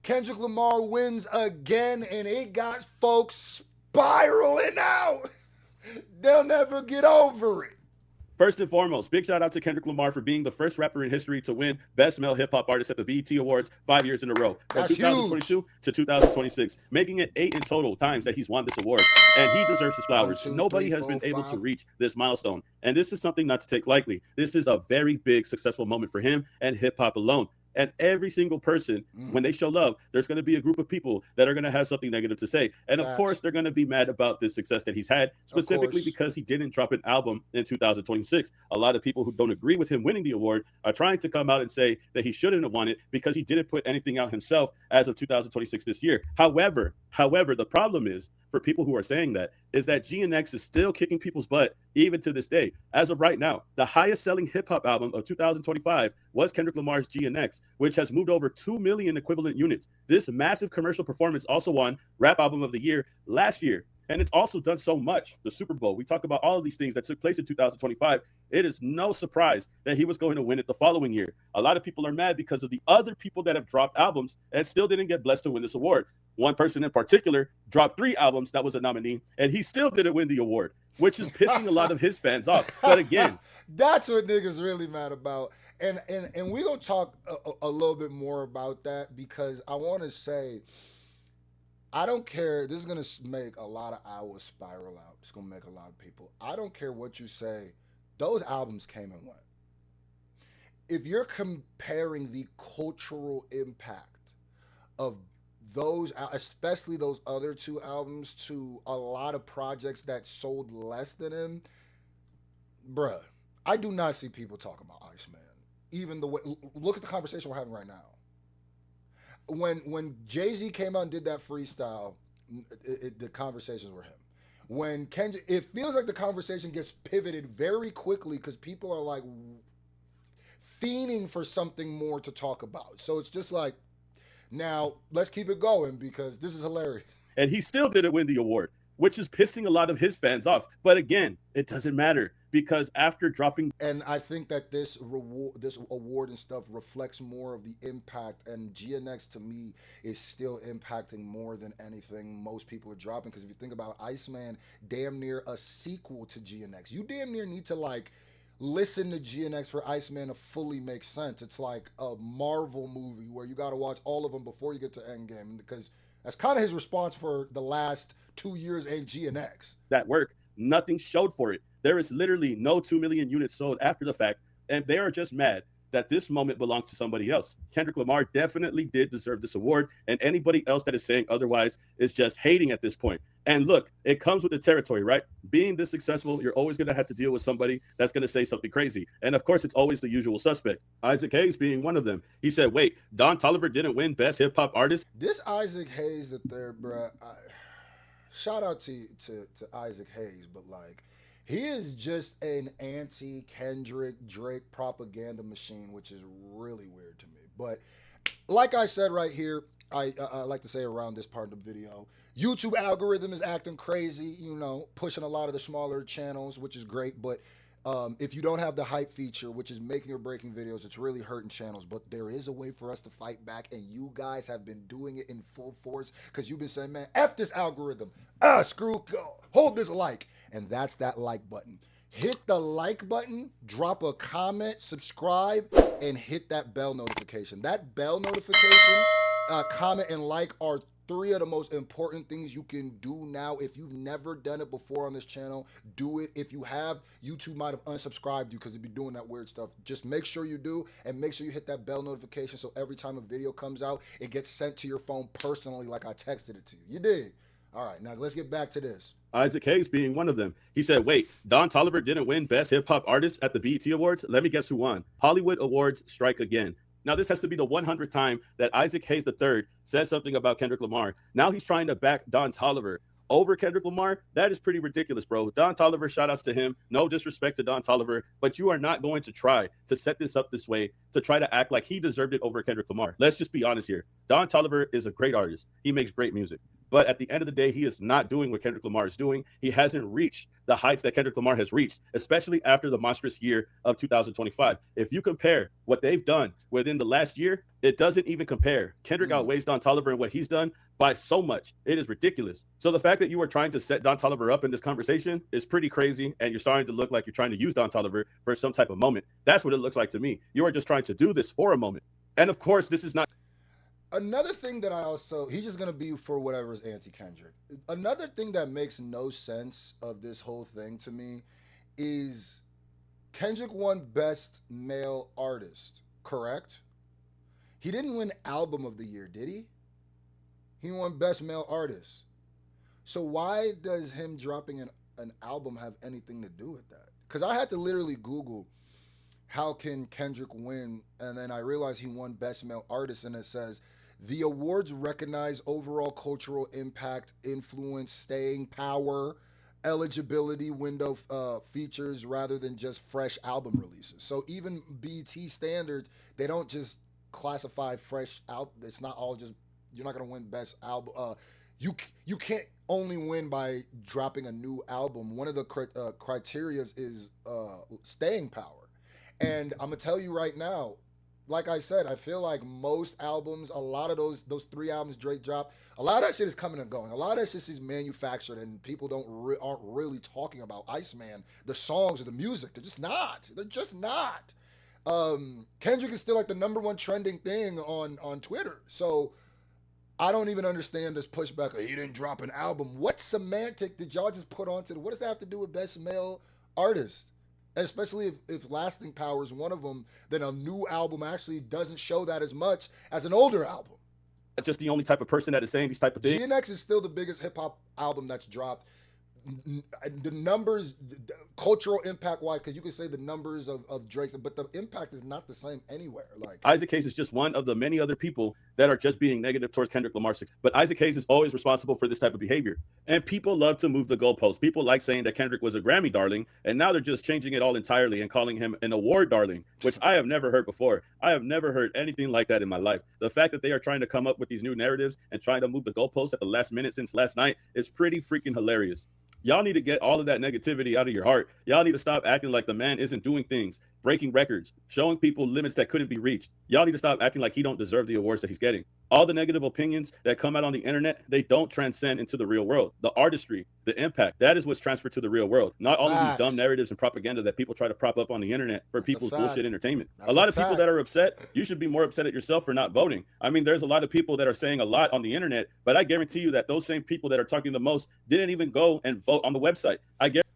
Kendrick Lamar wins again, and it got folks spiraling out. They'll never get over it. First and foremost, big shout out to Kendrick Lamar for being the first rapper in history to win Best Male Hip Hop Artist at the BET Awards 5 years in a row, from That's huge. 2022 to 2026, making it 8 in total times that he's won this award. And he deserves his One, flowers. two, Nobody three, has four, been able to five. reach this milestone. And this is something not to take lightly. This is a very big, successful moment for him and hip hop alone. And every single person, when they show love, there's going to be a group of people that are going to have something negative to say. And of Facts. course, they're going to be mad about this success that he's had, specifically course. because he didn't drop an album in 2026. A lot of people who don't agree with him winning the award are trying to come out and say that he shouldn't have won it because he didn't put anything out himself as of 2026 this year. However, the problem is, for people who are saying that, is that GNX is still kicking people's butt even to this day. As of right now, the highest selling hip hop album of 2025 was Kendrick Lamar's GNX, which has moved over 2 million equivalent units. This massive commercial performance also won Rap Album of the Year last year. And it's also done so much. The Super Bowl, we talk about all of these things that took place in 2025. It is no surprise that he was going to win it the following year. A lot of people are mad because of the other people that have dropped albums and still didn't get blessed to win this award. One person in particular dropped 3 albums that was a nominee, and he still didn't win the award, which is pissing a lot of his fans off. But again, That's what niggas really mad about. And we gonna talk a little bit more about that because I want to say I don't care. This is gonna make a lot of hours spiral out. It's gonna make a lot of people. I don't care what you say. Those albums came and went. If you're comparing the cultural impact of those, especially those other 2 albums, to a lot of projects that sold less than him, bruh, I do not see people talking about Iceman. Even the way, look at the conversation we're having right now. When Jay Z came out and did that freestyle, the conversations were him. When Kendrick, it feels like the conversation gets pivoted very quickly because people are like fiending for something more to talk about. So it's just like, now let's keep it going because this is hilarious. and he still didn't win the award, which is pissing a lot of his fans off. But again, it doesn't matter because after dropping, And I think that this award and stuff reflects more of the impact. And GNX to me is still impacting more than anything most people are dropping. Because if you think about Iceman, damn near a sequel to GNX. You damn near need to like listen to GNX for Iceman to fully make sense. It's like a Marvel movie where you got to watch all of them before you get to Endgame because that's kind of his response for the last 2 years ain't GNX. that work, nothing showed for it. There is literally no 2 million units sold after the fact, and they are just mad that this moment belongs to somebody else. Kendrick Lamar definitely did deserve this award, and anybody else that is saying otherwise is just hating at this point. And look, it comes with the territory, right? Being this successful, you're always going to have to deal with somebody that's going to say something crazy. And of course, it's always the usual suspect. Isaac Hayes being one of them. He said, wait, Don Toliver didn't win Best Hip Hop Artist? This Isaac Hayes that they're, bruh, shout out to Isaac Hayes, but like, he is just an anti Kendrick Drake propaganda machine, which is really weird to me. But like I said right here, I like to say around this part of the video, YouTube algorithm is acting crazy, pushing a lot of the smaller channels, which is great. But if you don't have the hype feature, which is making or breaking videos, it's really hurting channels. But there is a way for us to fight back, and you guys have been doing it in full force because you've been saying, man, F this algorithm. Screw, hold this like. And that's that like button. Hit the like button, drop a comment, subscribe, and hit that bell notification. That bell notification, comment, and like are 3 of the most important things you can do now. If you've never done it before on this channel, do it. If you have, YouTube might have unsubscribed you because they'd be doing that weird stuff. Just make sure you do, and make sure you hit that bell notification so every time a video comes out, it gets sent to your phone personally like I texted it to you. You did. All right, now let's get back to this. Isaac Hayes being one of them. He said, wait, Don Toliver didn't win Best Hip Hop Artist at the BET Awards? Let me guess who won. Hollywood Awards strike again. Now, this has to be the 100th time that Isaac Hayes III said something about Kendrick Lamar. Now he's trying to back Don Toliver over Kendrick Lamar. That is pretty ridiculous, bro. Don Toliver, shout outs to him. No disrespect to Don Toliver, but you are not going to try to set this up this way to try to act like he deserved it over Kendrick Lamar. Let's just be honest here. Don Toliver is a great artist. He makes great music. But at the end of the day, he is not doing what Kendrick Lamar is doing. He hasn't reached the heights that Kendrick Lamar has reached, especially after the monstrous year of 2025. If you compare what they've done within the last year, it doesn't even compare. Kendrick outweighs Don Toliver and what he's done by so much. It is ridiculous. So the fact that you are trying to set Don Toliver up in this conversation is pretty crazy, and you're starting to look like you're trying to use Don Toliver for some type of moment. That's what it looks like to me. You are just trying to do this for a moment. And of course, this is not. Another thing that I also, he's just gonna be for whatever is anti Kendrick. Another thing that makes no sense of this whole thing to me is Kendrick won Best Male Artist, correct? He didn't win Album of the Year, did he? He won Best Male Artist. So why does him dropping an album have anything to do with that? Because I had to literally Google how can Kendrick win, and then I realized he won Best Male Artist, and it says the awards recognize overall cultural impact, influence, staying power, eligibility window features rather than just fresh album releases. So even BET standards, they don't just classify fresh album. It's not all just, you're not gonna win best album. You can't only win by dropping a new album. One of the criteria is staying power. And I'm gonna tell you right now, like I said, I feel like most albums, a lot of those 3 albums Drake dropped, a lot of that shit is coming and going. A lot of that shit is manufactured, and people aren't really talking about Iceman, the songs or the music. They're just not. They're just not. Kendrick is still like the number one trending thing on Twitter. So I don't even understand this pushback. He didn't drop an album. What semantic did y'all just put onto it? What does that have to do with best male artist? And especially if lasting power is one of them, then a new album actually doesn't show that as much as an older album. Just the only type of person that is saying these type of things. GNX is still the biggest hip hop album that's dropped. The numbers, cultural impact wise, because you could say the numbers of Drake, but the impact is not the same anywhere. Like Isaac Hayes is just one of the many other people that are just being negative towards Kendrick Lamar. But Isaac Hayes is always responsible for this type of behavior. And people love to move the goalposts. People like saying that Kendrick was a Grammy darling, and now they're just changing it all entirely and calling him an award darling, which I have never heard before. I have never heard anything like that in my life. The fact that they are trying to come up with these new narratives and trying to move the goalposts at the last minute since last night is pretty freaking hilarious. Y'all need to get all of that negativity out of your heart. Y'all need to stop acting like the man isn't doing things, breaking records, showing people limits that couldn't be reached. Y'all need to stop acting like he don't deserve the awards that he's getting. All the negative opinions that come out on the internet, they don't transcend into the real world. The artistry, the impact, that is what's transferred to the real world. Not all of these dumb narratives and propaganda that people try to prop up on the internet for people's bullshit entertainment. A lot of people that are upset, you should be more upset at yourself for not voting. I mean, there's a lot of people that are saying a lot on the internet, but I guarantee you that those same people that are talking the most didn't even go and vote on the website.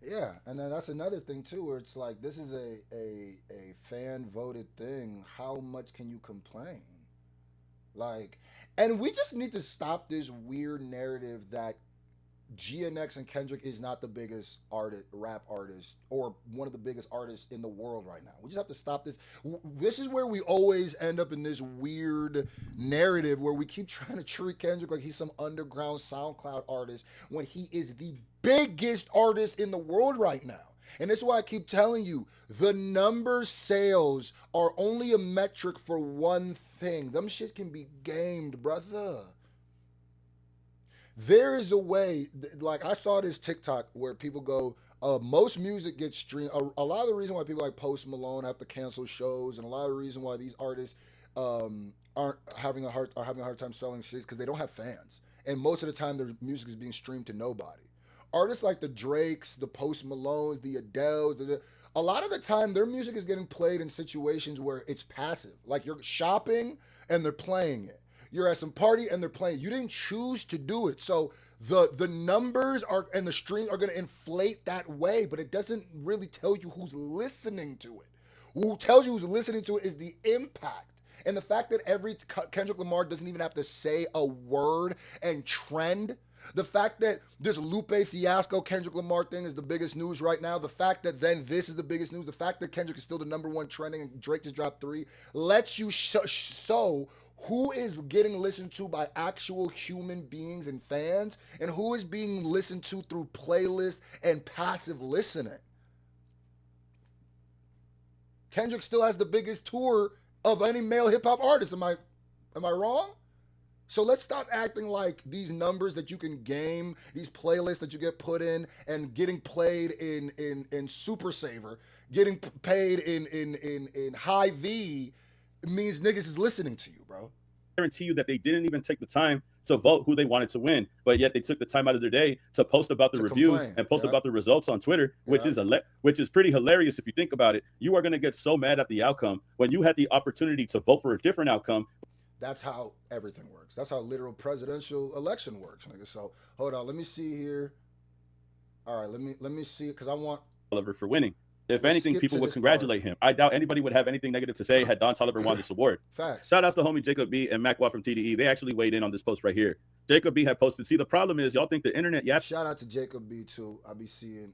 Yeah, and then that's another thing too, where it's like this is a fan voted thing. How much can you complain? Like, and we just need to stop this weird narrative that GNX and Kendrick is not the biggest rap artist, or one of the biggest artists in the world right now. We just have to stop this. This is where we always end up in this weird narrative where we keep trying to treat Kendrick like he's some underground SoundCloud artist when he is the biggest artist in the world right now. And that's why I keep telling you, the number sales are only a metric for one thing. Them shit can be gamed, brother. There is a way, like I saw this TikTok where people go, most music gets streamed. A lot of the reason why people like Post Malone have to cancel shows, and a lot of the reason why these artists aren't having a hard time selling shit, because they don't have fans, and most of the time their music is being streamed to nobody. Artists like the Drakes, the Post Malones, the Adeles, a lot of the time their music is getting played in situations where it's passive, like you're shopping and they're playing it. You're at some party and they're playing. You didn't choose to do it. So the numbers are and the stream are going to inflate that way, but it doesn't really tell you who's listening to it. Who tells you who's listening to it is the impact. And the fact that every Kendrick Lamar doesn't even have to say a word and trend. The fact that this Lupe Fiasco Kendrick Lamar thing is the biggest news right now. The fact that then this is the biggest news. The fact that Kendrick is still the number one trending and Drake just dropped 3 lets you show who is getting listened to by actual human beings and fans, and who is being listened to through playlists and passive listening. Kendrick still has the biggest tour of any male hip hop artist. Am I wrong? So let's stop acting like these numbers that you can game, these playlists that you get put in and getting played in Super Saver, getting paid in High V means niggas is listening to you, bro. Guarantee you that they didn't even take the time to vote who they wanted to win, but yet they took the time out of their day to post about the To reviews complain. and post Yeah. about the results on Twitter, which Yeah. is pretty hilarious if you think about it. You are going to get so mad at the outcome when you had the opportunity to vote for a different outcome. That's how everything works. That's how literal presidential election works, nigga. So hold on, let me see here. All right, let me see because I want Oliver for winning. If Let's anything, skip people to would this congratulate him. I doubt anybody would have anything negative to say had Don Toliver won this award. facts. Shout outs to homie Jacob B and Mac Watt from TDE. They actually weighed in on this post right here. Jacob B had posted, see, the problem is y'all think the internet Shout out to Jacob B too. I be seeing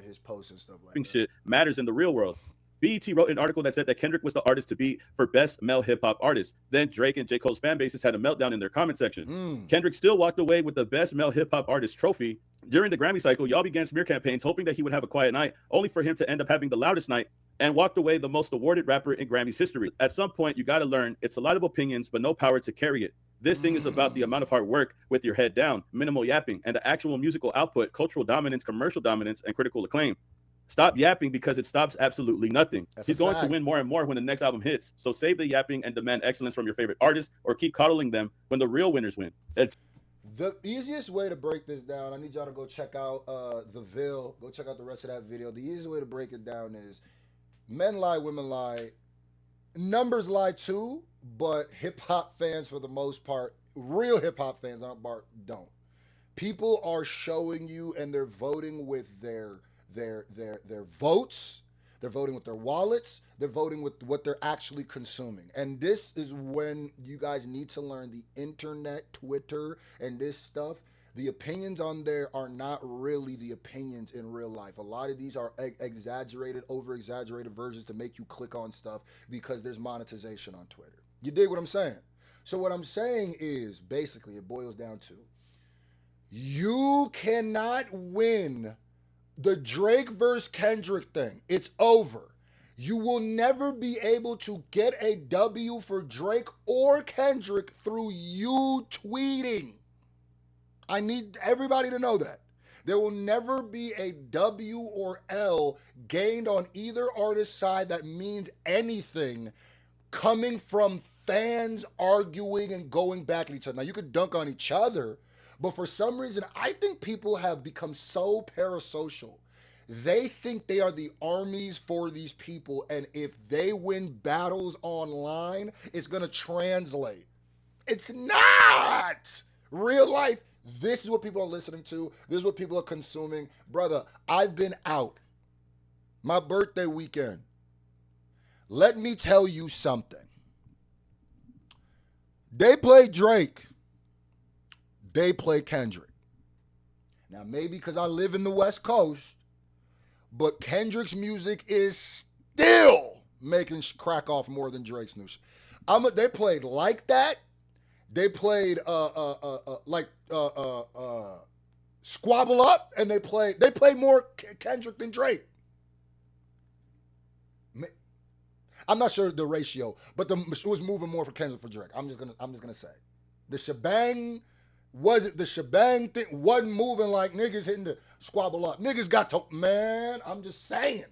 his posts and stuff like yapping that. shit matters in the real world. BET wrote an article that said that Kendrick was the artist to beat for best male hip hop artist. Then Drake and J. Cole's fan bases had a meltdown in their comment section. Kendrick still walked away with the best male hip hop artist trophy. During the Grammy cycle, y'all began smear campaigns hoping that he would have a quiet night, only for him to end up having the loudest night and walked away the most awarded rapper in Grammy's history. At some point, you got to learn it's a lot of opinions, but no power to carry it. This thing is about the amount of hard work with your head down, minimal yapping, and the actual musical output, cultural dominance, commercial dominance, and critical acclaim. Stop yapping because it stops absolutely nothing. That's He's a going fact. to win more and more when the next album hits. So save the yapping and demand excellence from your favorite artist, or keep coddling them when the real winners win. The easiest way to break this down, I need y'all to go check out the Ville. Go check out the rest of that video. The easiest way to break it down is men lie, women lie. Numbers lie too, but hip hop fans, for the most part, real hip hop fans, don't. People are showing you, and they're voting with their votes. They're voting with their wallets. They're voting with what they're actually consuming. And this is when you guys need to learn the internet, Twitter, and this stuff. The opinions on there are not really the opinions in real life. A lot of these are exaggerated, over-exaggerated versions to make you click on stuff because there's monetization on Twitter. You dig what I'm saying? So what I'm saying is, basically, it boils down to, you cannot win the Drake versus Kendrick thing. It's over. You will never be able to get a W for Drake or Kendrick through you tweeting. I need everybody to know that. There will never be a W or L gained on either artist's side that means anything coming from fans arguing and going back at each other. Now, you could dunk on each other, but for some reason, I think people have become so parasocial. They think they are the armies for these people, and if they win battles online, it's going to translate. It's not! Real life, this is what people are listening to. This is what people are consuming. Brother, I've been out. My birthday weekend. Let me tell you something. They play Drake. They play Kendrick. Now, maybe because I live in the West Coast, but Kendrick's music is still making crack off more than Drake's new shit. They played Like That. They played Squabble Up, and they played more Kendrick than Drake. I'm not sure the ratio, but it was moving more for Kendrick for Drake. I'm just gonna say, the shebang thing wasn't moving like niggas hitting the Squabble Up. Niggas got to, man. I'm just saying.